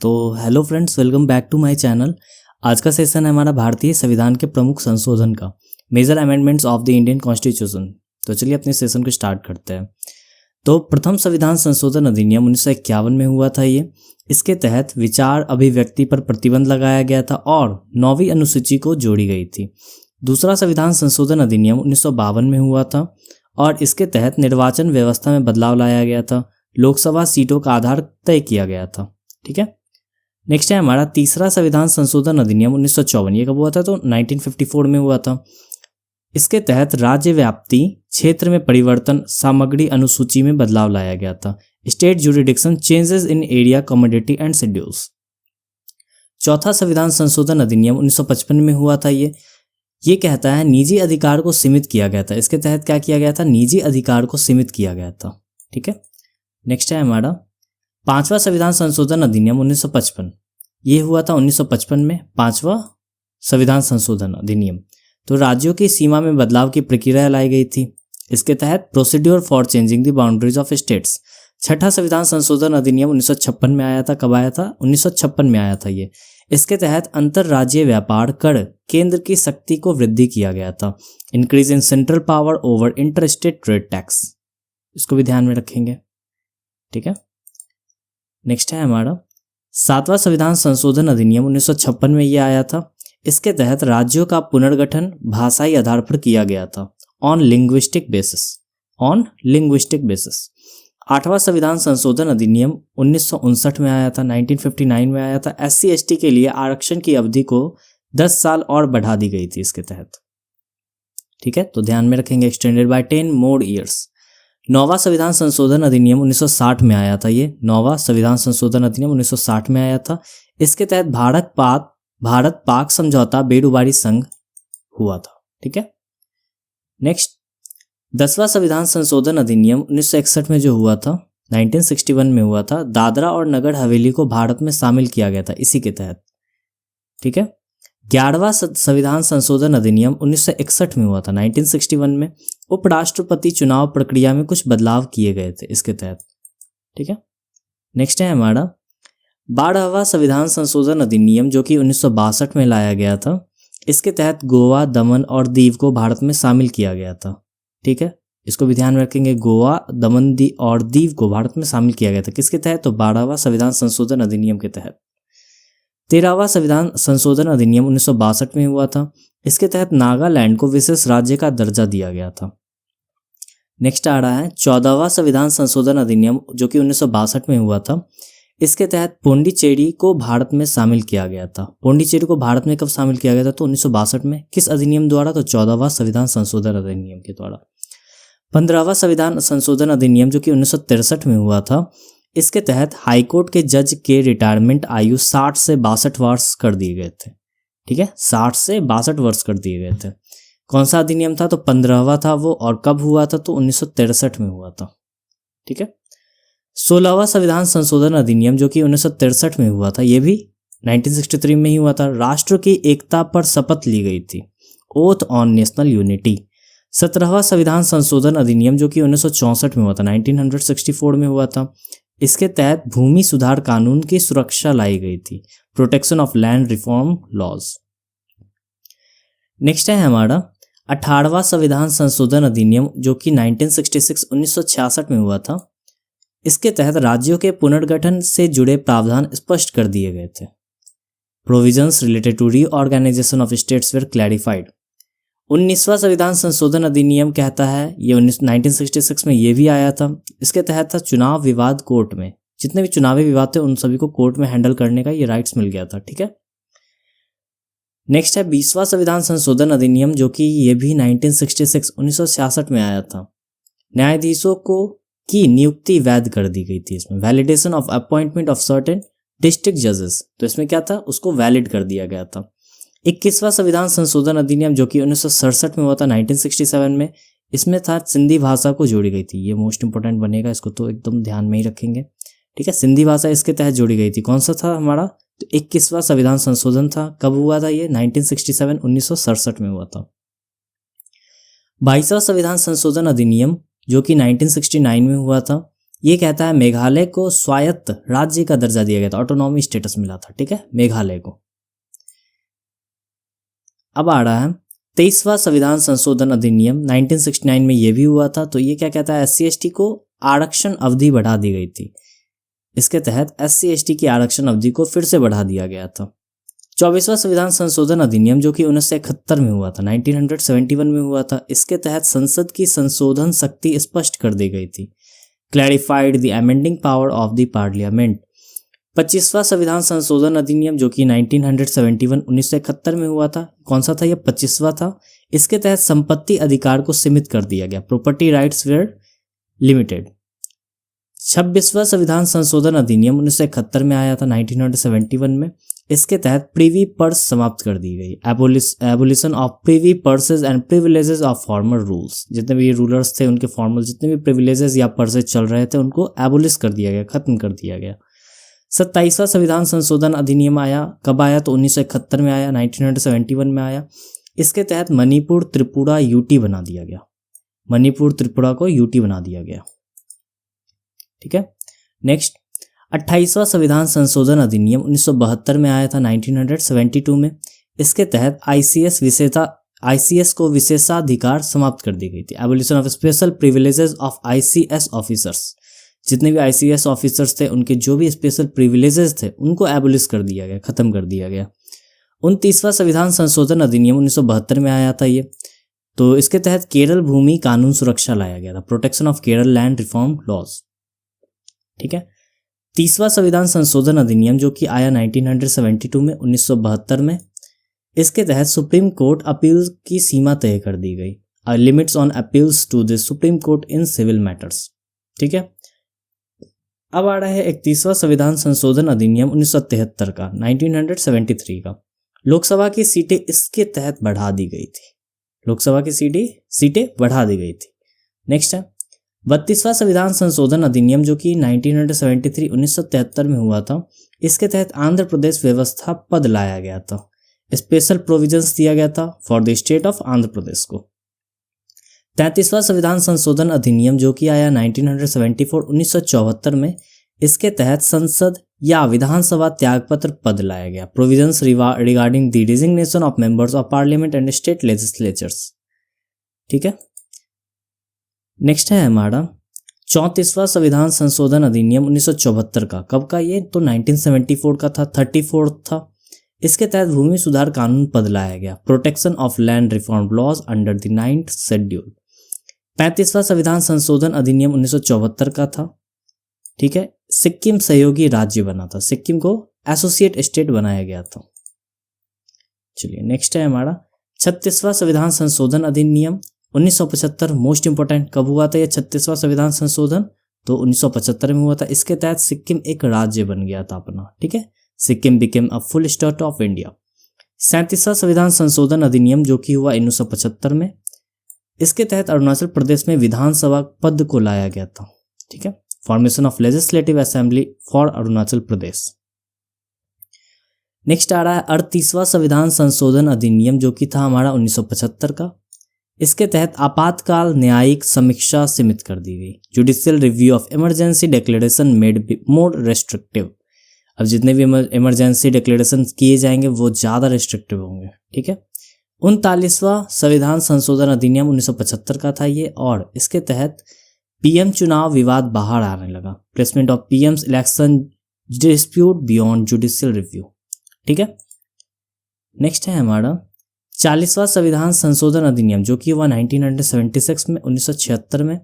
तो hello friends, welcome back to my channel. आज का सेशन है हमारा भारतीय संविधान के प्रमुख संशोधन का, major amendments of the Indian constitution. तो चलिए अपने सेशन को स्टार्ट करते हैं। तो प्रथम संविधान संशोधन अधिनियम 1951 में हुआ था ये। इसके तहत विचार अभिव्यक्ति पर प्रतिबंध लगाया गया था और 9वीं अनुसूची को जोड़ी गई थी। दूसरा संविधान संशोधन अधिनियम 1952 में हुआ था और इसके तहत निर्वाचन व्यवस्था में बदलाव लाया गया था। लोकसभा सीटों का आधार तय किया गया था। ठीक है, नेक्स्ट है हमारा तीसरा संविधान संशोधन अधिनियम 1954। ये कब हुआ था? तो 1954 में हुआ था। इसके तहत राज्य व्याप्ति क्षेत्र में परिवर्तन, सामग्री अनुसूची में बदलाव लाया गया था। State jurisdiction changes in area, commodity and schedules. चौथा संविधान संशोधन अधिनियम 1955 में हुआ था। ये कहता है निजी अधिकार को सीमित किया गया था। इसके तहत क्या किया गया था? निजी अधिकार को सीमित किया गया था। ठीक है, नेक्स्ट है हमारा पांचवा संविधान संशोधन अधिनियम 1955। ये हुआ था 1955 में, पांचवा संविधान संशोधन अधिनियम। तो राज्यों की सीमा में बदलाव की प्रक्रिया लाई गई थी। इसके तहत procedure for changing the boundaries of states. छठा संविधान संशोधन अधिनियम 1956 में आया था। कब आया था? 1956 में आया था ये। इसके तहत अंतरराज्यीय व्यापार कर केंद्र की शक्ति को वृद्धि किया गया था। Increase in central power over inter state trade tax, इसको भी ध्यान में रखेंगे। ठीक है, नेक्स्ट है हमारा सातवां संविधान संशोधन अधिनियम 1956 में ये आया था। इसके तहत राज्यों का पुनर्गठन भाषाई आधार पर किया गया था, ऑन लिंग्विस्टिक बेसिस। आठवां संविधान संशोधन अधिनियम 1959 में आया था, 1959 में आया था। SC/ST के लिए आरक्षण की अवधि को 10 साल और बढ़ा दी गई थी इसके तहत। ठीक है, तो ध्यान में रखेंगे, एक्सटेंडेड बाय 10 मोर ईयर्स। नौवां संविधान संशोधन अधिनियम 1960 में आया था। ये नौवां संविधान संशोधन अधिनियम 1960 में आया था। इसके तहत भारत पाक समझौता बेड़ुबारी संघ हुआ था। ठीक है, नेक्स्ट 10वां संविधान संशोधन अधिनियम 1961 में जो हुआ था, 1961 में हुआ था। दादरा और नगर हवेली को भारत में शामिल किया गया था इसी के तहत। ठीक है, 11वां संविधान संशोधन अधिनियम 1961 में हुआ था, 1961 में। उपराष्ट्रपति चुनाव प्रक्रिया में कुछ बदलाव किए गए थे इसके तहत। ठीक है, नेक्स्ट है हमारा 12वां संविधान संशोधन अधिनियम जो कि 1962 में लाया गया था। इसके तहत गोवा, दमन और दीव को भारत में शामिल किया गया था। ठीक है, इसको भी ध्यान में रखेंगे, गोवा, दमन और दीव को भारत में शामिल किया गया था। किसके तहत? तो 12वां संविधान संशोधन अधिनियम के तहत। 13वां संविधान संशोधन अधिनियम 1962 में हुआ था। इसके तहत नागालैंड को विशेष राज्य का दर्जा दिया गया था। नेक्स्ट आ रहा है 14वां संविधान संशोधन अधिनियम जो कि 1962 में हुआ था। इसके तहत पुडुचेरी को भारत में शामिल किया गया था। पुडुचेरी को भारत में कब शामिल किया गया था? तो 1962 में। किस अधिनियम द्वारा? तो 14वां संविधान संशोधन अधिनियम के द्वारा। 15वां संविधान संशोधन अधिनियम जो कि 1963 में हुआ था। इसके तहत हाईकोर्ट के जज के रिटायरमेंट आयु 60 से 62 वर्ष कर दिए गए थे। ठीक है, 60 से 62 वर्ष कर दिए गए थे। कौन सा अधिनियम था? तो 15वां था वो। और कब हुआ था? तो 1963 में हुआ था। ठीक है, 16वां संविधान संशोधन अधिनियम जो कि 1963 में हुआ था, ये भी 1963 में ही हुआ था। राष्ट्र की एकता पर शपथ ली गई थी, ओथ ऑन नेशनल यूनिटी। 17वां संविधान संशोधन अधिनियम जो कि 1964 में हुआ था, 1964 में हुआ था। इसके तहत भूमि सुधार कानून की सुरक्षा लाई गई थी, protection of land reform laws. Next है हमारा 18वां संविधान संशोधन अधिनियम जो कि 1966 में हुआ था। इसके तहत राज्यों के पुनर्गठन से जुड़े प्रावधान स्पष्ट कर दिए गए थे। Provisions related to reorganisation of states were clarified. 19वां संविधान संशोधन अधिनियम कहता है, ये 1966 में ये भी आया था। इसके तहत था चुनाव विवाद कोर्ट में, जितने भी चुनावी विवाद थे उन सभी को कोर्ट में हैंडल करने का ये राइट्स मिल गया था। ठीक है, नेक्स्ट है 20वां संविधान संशोधन अधिनियम जो कि ये भी 1966 में आया था। न्यायाधीशों की नियुक्ति वैध कर दी गई थी इसमें। Validation of appointment of certain district जजेस, तो इसमें क्या था? उसको वैलिड कर दिया गया था। 21वां संविधान संशोधन अधिनियम जो कि 1967 में हुआ था, 1967 में। इसमें था सिंधी भाषा को जोड़ी गई थी। ये मोस्ट इंपोर्टेंट बनेगा, इसको तो एकदम ध्यान में ही रखेंगे। ठीक है, सिंधी भाषा इसके तहत जोड़ी गई थी। कौन सा था हमारा? तो 21वां संविधान संशोधन था। कब हुआ था ये? 1967 में हुआ था। 22वां संविधान संशोधन अधिनियम जो कि 1969 में हुआ था। ये कहता है मेघालय को स्वायत्त राज्य का दर्जा दिया गया था, ऑटोनॉमी स्टेटस मिला था, ठीक है, मेघालय को। अब आ रहा है 23वां संविधान संशोधन अधिनियम 1969 में ये भी हुआ था। तो ये क्या कहता है, SC/ST को आरक्षण अवधि बढ़ा दी गई थी। इसके तहत SC/ST की आरक्षण अवधि को फिर से बढ़ा दिया गया था। 24वां संविधान संशोधन अधिनियम जो कि 1971 में हुआ था, 1971 में हुआ था, इसके तहत संसद की संशोधन शक्ति स्पष्ट कर दी गई थी। Clarified the amending power of the parliament. 25वां संविधान संशोधन अधिनियम जो कि 1971 में हुआ था, कौन सा था, यह 25वां था। इसके तहत संपत्ति अधिकार को सीमित कर दिया गया, प्रॉपर्टी राइट्स वेयर लिमिटेड। 26वां संविधान संशोधन अधिनियम 1971 में आया था, 1971 में। इसके तहत प्रीवी पर्स समाप्त कर दी गई, abolition of Privi पर्सेज and privileges of former rules. जितने भी रूलर्स थे उनके फॉर्मल जितने भी प्रिविलेजेस या पर्सेज चल रहे थे उनको एबोलिश कर दिया गया, खत्म कर दिया गया। 27वां संविधान संशोधन अधिनियम आया, कब आया, तो 1971 में आया, 1971 में आया। इसके तहत मणिपुर त्रिपुरा यूटी बना दिया गया, मणिपुर त्रिपुरा को यूटी बना दिया गया, ठीक है। नेक्स्ट 28वां संविधान संशोधन अधिनियम 1972 में आया था, 1972 में। इसके तहत ICS को विशेषाधिकार समाप्त कर दी गई थी, abolition of special privileges of ICS officers. जितने भी ICS ऑफिसर्स थे उनके जो भी स्पेशल प्रिविलेजेस थे उनको एबोलिश कर दिया गया, खत्म कर दिया गया। 29वां संविधान संशोधन अधिनियम 1972 में आया था ये। तो इसके तहत केरल भूमि कानून सुरक्षा लाया गया था, protection of Kerala land reform laws, ठीक है। 30वां संविधान संशोधन अधिनियम जो कि आया 1972 में, 1972 में। इसके तहत सुप्रीम कोर्ट अपील की सीमा तय कर दी गई, limits on appeals to the supreme court in civil matters, ठीक है। अब आ रहा है 31वां संविधान संशोधन अधिनियम 1973 का, 1973 का। लोकसभा की सीटें इसके तहत बढ़ा दी गई थी, लोकसभा की सीटें बढ़ा दी गई थी। नेक्स्ट है 32वां संविधान संशोधन अधिनियम जो कि 1973 में हुआ था। इसके तहत आंध्र प्रदेश व्यवस्था पद लाया गया था, स्पेशल प्रोविजंस दिया गया था for the state of Andhra Pradesh को। 33वां संविधान संशोधन अधिनियम जो कि आया 1974 में। इसके तहत संसद या विधानसभा त्यागपत्र पद लाया गया, provisions regarding the designation of members of parliament and state legislatures, ठीक है। नेक्स्ट है हमारा 34वां संविधान संशोधन अधिनियम 1974 का, कब का ये, तो 1974 का था, 34 था। इसके तहत भूमि सुधार कानून पद लाया गया, protection of land reform laws under the 9th schedule. 35वां संविधान संशोधन अधिनियम 1974 का था, ठीक है। सिक्किम सहयोगी राज्य बना था, सिक्किम को एसोसिएट स्टेट बनाया गया था। चलिए नेक्स्ट है हमारा 36वां संविधान संशोधन अधिनियम 1975, मोस्ट इंपोर्टेंट। कब हुआ था ये 36वां संविधान संशोधन, तो 1975 में हुआ था। इसके तहत सिक्किम एक राज्य बन गया था अपना, ठीक है। Sikkim became a full state of India. 37वां संविधान संशोधन अधिनियम जो कि हुआ 1975 में। इसके तहत अरुणाचल प्रदेश में विधानसभा पद को लाया गया था, ठीक है। Formation of legislative assembly for Arunachal Pradesh. Next आ रहा है 38वां संविधान संशोधन अधिनियम जो कि था हमारा 1975 का। इसके तहत आपातकाल न्यायिक समीक्षा सीमित कर दी गई, judicial review of emergency declaration made more restrictive. अब जितने भी इमरजेंसी डिक्लेरेशन किए जाएंगे वो ज़्यादा रेस्ट्रिक्टिव होंगे, ठीक है। 39वां संविधान संशोधन अधिनियम 1975 का था ये, और इसके तहत पीएम चुनाव विवाद बाहर आने लगा, placement of PM's election dispute beyond judicial review, ठीक है। नेक्स्ट है हमारा 40वां संविधान संशोधन अधिनियम जो कि हुआ 1976 में, 1976 में।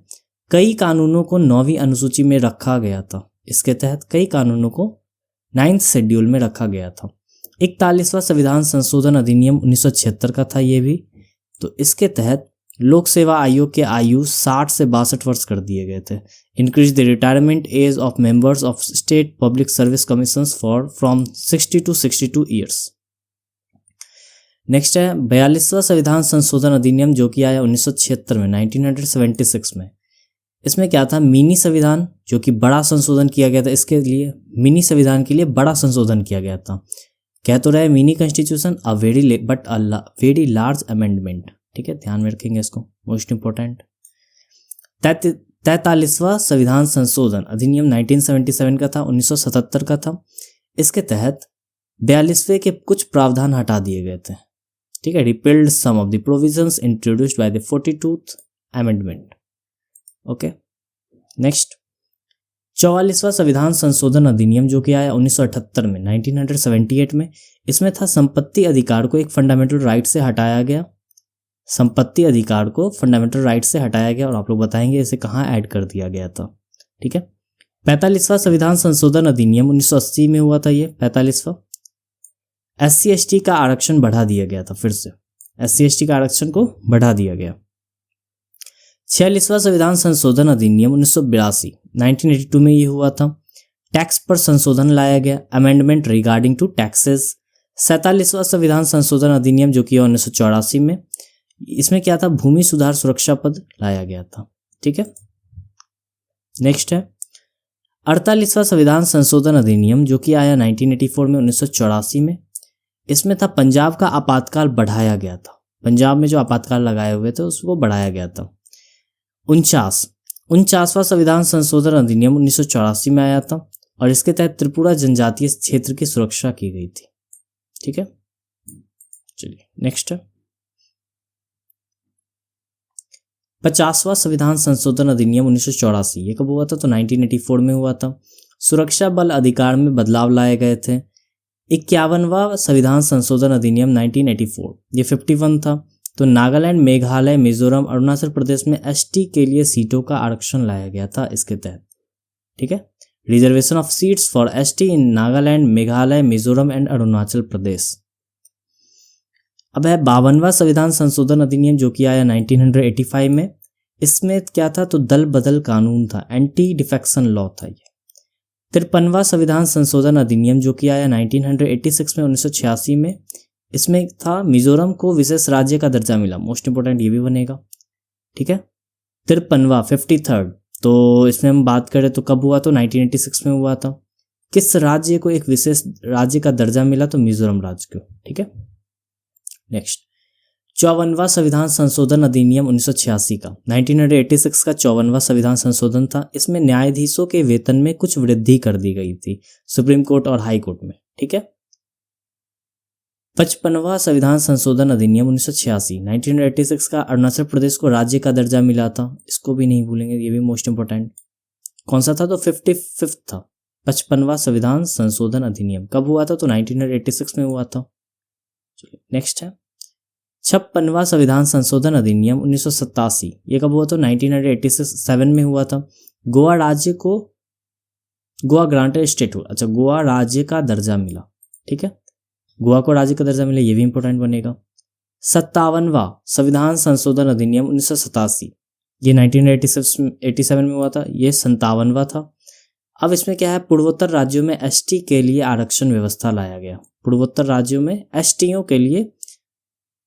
कई कानूनों को 9वीं अनुसूची में रखा गया था। इसके तहत कई कानूनों को 9th शेड्यूल में रखा गया था। 41वां संविधान संशोधन अधिनियम 1976 का था ये भी। तो इसके तहत लोक सेवा आयोग के आयु 60 से 62 वर्ष कर दिए गए थे। Increase the retirement age of members of state public service commissions from 60 to 62 years. Next है 42वां संविधान संशोधन अधिनियम जो कि आया 1976 में, 1976 में। इसमें क्या था, मिनी संविधान जो कि बड़ा संशोधन किया गया था। इसके लिए मिनी संविधान के लिए बड़ा संशोधन किया गया था। कह तो रहे mini constitution a very large amendment, ठीक है, ध्यान में रखेंगे इसको, मोस्ट इंपोर्टेंट। 43वां संविधान संशोधन अधिनियम 1977 का था, 1977 का था। इसके तहत 42वें के कुछ प्रावधान हटा दिए गए थे। ठीक है, repealed some of the provisions introduced by the 42th amendment. Okay, next 44वां संविधान संशोधन अधिनियम जो कि आया 1978 में, 1978 में। इसमें था संपत्ति अधिकार को एक फंडामेंटल राइट से हटाया गया। संपत्ति अधिकार को फंडामेंटल राइट से हटाया गया और आप लोग बताएंगे इसे कहाँ ऐड कर दिया गया था। ठीक है, 45वां संविधान संशोधन अधिनियम 1980 में हुआ था। ये 45वां SC ST का आरक्षण बढ़ा दिया गया था। फिर से SC ST का आरक्षण को बढ़ा दिया गया। 46वां संविधान संशोधन अधिनियम 1982 1982 में ये हुआ था। टैक्स पर संशोधन लाया गया, अमेंडमेंट रिगार्डिंग टू टैक्सेस। 47वां संविधान संशोधन अधिनियम जो कि 1984 में, इसमें क्या था, भूमि सुधार सुरक्षा पद लाया गया था। ठीक है, नेक्स्ट है 48वां संविधान संशोधन अधिनियम जो कि आया 1984 में, 1984 में। इसमें था पंजाब का आपातकाल बढ़ाया गया था। पंजाब में जो आपातकाल लगाए हुए थे उसको बढ़ाया गया था। 49वां संविधान संशोधन अधिनियम 1984 में आया था और इसके तहत त्रिपुरा जनजातीय क्षेत्र की सुरक्षा की गई थी। ठीक है, चलिए नेक्स्ट है 50वां संविधान संशोधन अधिनियम 1984। ये कब हुआ था, तो 1984 में हुआ था। सुरक्षा बल अधिकार में बदलाव लाए गए थे। 51वां संविधान संशोधन अधिनियम 1984, ये 51 था। तो नागालैंड, मेघालय, मिजोरम, अरुणाचल प्रदेश में ST के लिए सीटों का आरक्षण लाया गया था इसके तहत। ठीक है, reservation of seats for ST in Nagaland, Meghalaya, Mizoram and Arunachal Pradesh. अब है 52वां संविधान संशोधन अधिनियम जो कि आया 1985 में। इसमें क्या था, तो दल बदल कानून था, एंटी डिफेक्शन लॉ था ये। 53वां संविधान संशोधन अधिनियम जो कि आया 1986 में, 1986 में। इसमें था मिजोरम को विशेष राज्य का दर्जा मिला। मोस्ट इंपोर्टेंट ये भी बनेगा। ठीक है, 53वां 53rd, तो इसमें हम बात करें तो कब हुआ, तो 1986 में हुआ था। किस राज्य को एक विशेष राज्य का दर्जा मिला, तो मिजोरम राज्य को। ठीक है, नेक्स्ट 54वां संविधान संशोधन अधिनियम 1986 का, 1986 का 54वां संविधान संशोधन था। इसमें न्यायाधीशों के वेतन में कुछ वृद्धि कर दी गई थी, सुप्रीम कोर्ट और हाई कोर्ट में। ठीक है, 55वां संविधान संशोधन अधिनियम 1986, 1986 का अरुणाचल प्रदेश को राज्य का दर्जा मिला था। इसको भी नहीं भूलेंगे, ये भी मोस्ट इंपोर्टेंट। कौन सा था, तो 55th था। 55वां संविधान संशोधन अधिनियम कब हुआ था, तो 1986 में हुआ था। नेक्स्ट है 56वां संविधान संशोधन अधिनियम 1987। ये कब हुआ, तो 1987 में हुआ था। गोवा राज्य को गोवा ग्रांटेड स्टेट हुआ। अच्छा, गोवा राज्य का दर्जा मिला। ठीक है, गोवा को राज्य का दर्जा मिला, ये भी इंपॉर्टेंट बनेगा। 57वां संविधान संशोधन अधिनियम 1987, ये 1987 में हुआ था। ये 57वां था। अब इसमें क्या है, पूर्वोत्तर राज्यों में ST के लिए आरक्षण व्यवस्था लाया गया। पूर्वोत्तर राज्यों में STों के लिए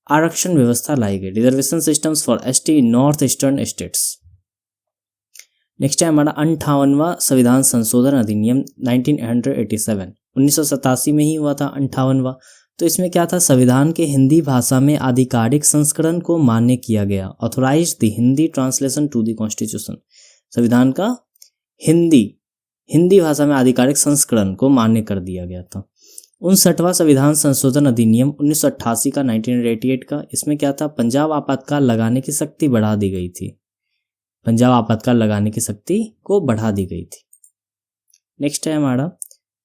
आरक्षण व्यवस्था लाई गई। Reservation systems for ST in north eastern states. Next है हमारा 58वां संविधान संशोधन अधिनियम 1987, 1987 में ही हुआ था 58वां। तो इसमें क्या था, संविधान के हिंदी भाषा में आधिकारिक संस्करण को मान्य किया गया। Authorise the Hindi translation to the constitution. संविधान का हिंदी भाषा में आधिकारिक संस्करण को मान्य कर दिया गया था। 59वां संविधान संशोधन अधिनियम 1988 का, 1988 का। इसमें क्या था, पंजाब आपातकाल लगाने की शक्ति बढ़ा दी गई थी। पंजाब आपातकाल लगाने की शक्ति को बढ़ा दी गई थी। नेक्स्ट है हमारा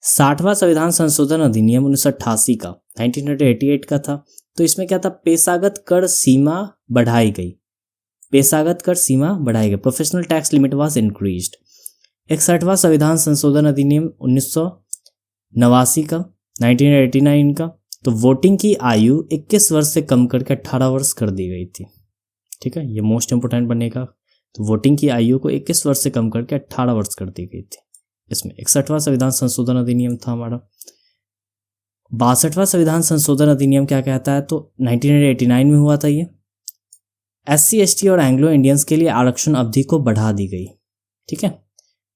60वां संविधान संशोधन अधिनियम 1988 का, 1988 का था। तो इसमें क्या था, पेशागत कर सीमा बढ़ाई गई। पेशागत कर सीमा बढ़ाई गई। Professional tax limit was increased. 61वां संविधान संशोधन अधिनियम 1989 का, 1989 का। तो वोटिंग की आयु 21 वर्ष से कम करके 18 वर्ष कर दी गई थी। ठीक है, ये मोस्ट इंपोर्टेंट बनेगा। तो वोटिंग की आयु को 21 वर्ष से कम करके 18 वर्ष कर दी गई थी। इसमें 61वां संविधान संशोधन अधिनियम था हमारा। 62वां संविधान संशोधन अधिनियम क्या कहता है, तो 1989 में हुआ था ये। SC ST और एंग्लो इंडियंस के लिए आरक्षण अवधि को बढ़ा दी गई। ठीक है,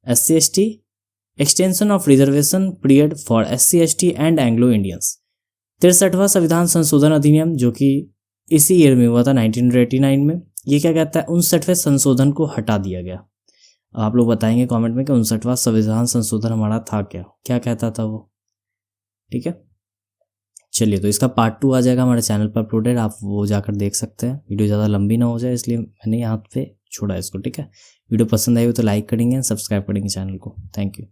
SC ST extension of reservation period for SC ST and Anglo Indians. 63वां संविधान संशोधन अधिनियम जो कि इसी ईयर में हुआ था 1989 में। ये क्या कहता है, 59वें संशोधन को हटा दिया गया। आप लोग बताएंगे कमेंट में कि 59वां संविधान संशोधन हमारा था क्या, क्या कहता था वो। ठीक है, चलिए तो इसका पार्ट 2 आ जाएगा हमारे चैनल पर अपलोडेड, आप वो जाकर देख सकते हैं। वीडियो ज़्यादा लंबी ना हो जाए इसलिए मैंने यहाँ पे छोड़ा इसको। ठीक है, वीडियो पसंद आई हो तो लाइक करेंगे, सब्सक्राइब करेंगे चैनल को। Thank you.